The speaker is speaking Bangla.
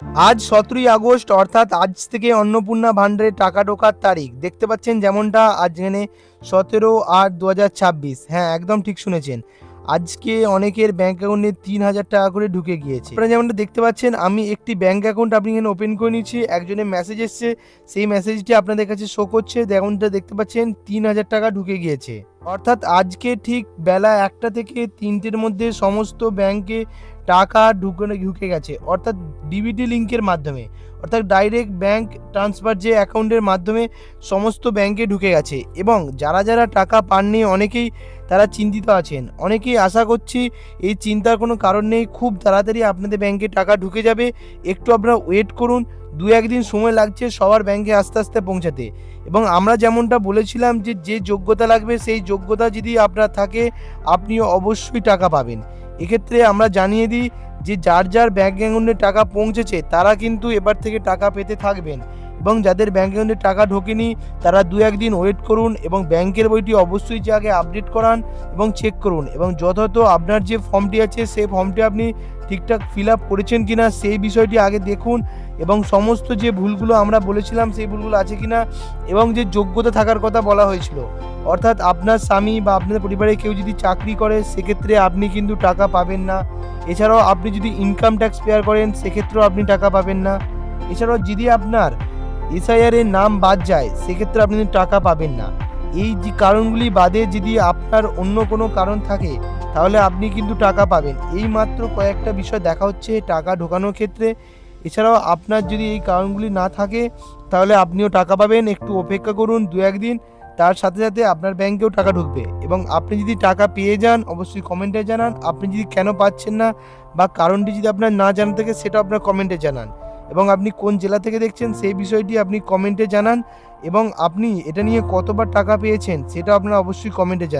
আজ ১৭ই আগস্ট অর্থাৎ আজ থেকে অন্নপূর্ণা ভান্ডারে টাকা ঢোকার তারিখ দেখতে পাচ্ছেন, যেমনটা আজ এখানে ১৭/৮/২০২৬। হ্যাঁ, একদম ঠিক শুনেছেন। আজকে অনেকের ব্যাংক অ্যাকাউন্টে ৩,০০০ টাকা করে ঢুকে গিয়েছে। আপনারা যেমনটা দেখতে পাচ্ছেন, আমি একটি ব্যাংক অ্যাকাউন্ট আপনি এখানে ওপেন করে নিচ্ছি। একজনের মেসেজ এসছে, সেই মেসেজটি আপনাদের কাছে শো করছে। যেমনটা দেখতে পাচ্ছেন ৩,০০০ টাকা ঢুকে গিয়েছে। অর্থাৎ আজকে ঠিক বেলা ১টা থেকে ৩টের মধ্যে সমস্ত ব্যাংকে টাকা ঢুকে গেছে, অর্থাৎ ডিবিটি লিঙ্কের মাধ্যমে, অর্থাৎ ডাইরেক্ট ব্যাংক ট্রান্সফার যে অ্যাকাউন্টের মাধ্যমে সমস্ত ব্যাংকে ঢুকে গেছে। এবং যারা যারা টাকা পাননি অনেকেই তারা চিন্তিত আছেন। অনেকেই আশা করছি এই চিন্তার কোনো কারণ নেই, খুব তাড়াতাড়ি আপনাদের ব্যাংকে টাকা ঢুকে যাবে। একটু আপনারা ওয়েট করুন, ২-১ দিন সময় লাগছে সবার ব্যাংকে আস্তে আস্তে পৌঁছাতে। এবং আমরা যেমনটা বলেছিলাম যে যে যোগ্যতা লাগবে সেই যোগ্যতা যদি আপনার থাকে আপনিও অবশ্যই টাকা পাবেন। এক্ষেত্রে আমরা জানিয়ে দিই যে যার যার ব্যাংক অ্যাকাউন্টে টাকা পৌঁছেছে তারা কিন্তু এবার থেকে টাকা পেতে থাকবেন। এবং যাদের ব্যাংক অ্যাকাউন্টে টাকা ঢোকেনি তারা ২-১ দিন ওয়েট করুন এবং ব্যাংকের বইটি অবশ্যই যে আগে আপডেট করান এবং চেক করুন, এবং যথাযথ আপনার যে ফর্মটি আছে সেই ফর্মটি আপনি ঠিকঠাক ফিল আপ করেছেন কিনা সেই বিষয়টি আগে দেখুন, এবং সমস্ত যে ভুলগুলো আমরা বলেছিলাম সেই ভুলগুলো আছে কিনা, এবং যে যোগ্যতা থাকার কথা বলা হয়েছিল, অর্থাৎ আপনার স্বামী বা আপনাদের পরিবারে কেউ যদি চাকরি করে সেক্ষেত্রে আপনি কিন্তু টাকা পাবেন না। এছাড়াও আপনি যদি ইনকাম ট্যাক্স পেয়ার করেন সেক্ষেত্রেও আপনি টাকা পাবেন না। এছাড়াও যদি আপনার এসআইআর এর নাম বাদ যায় সেক্ষেত্রে আপনি টাকা পাবেন না। এই যে কারণগুলি বাদে যদি আপনার অন্য কোনো কারণ থাকে তাহলে আপনি কিন্তু টাকা পাবেন। এই মাত্র কয়েকটা বিষয় দেখা হচ্ছে টাকা ঢোকানোর ক্ষেত্রে। এছাড়াও আপনার যদি এই কারণগুলি না থাকে তাহলে আপনিও টাকা পাবেন। একটু অপেক্ষা করুন ২-১ দিন, তার সাথে সাথে আপনার ব্যাংকেও টাকা ঢুকবে। এবং আপনি যদি টাকা পেয়ে যান অবশ্যই কমেন্টে জানান। আপনি যদি কেন পাচ্ছেন না বা কারণটি যদি আপনার না জানা থাকে সেটা আপনার কমেন্টে জানান। এবং আপনি কোন জেলা থেকে দেখছেন সেই বিষয়টি আপনি কমেন্টে জানান, এবং আপনি এটা নিয়ে কতবার টাকা পেয়েছেন সেটা আপনারা অবশ্যই কমেন্টে জানান।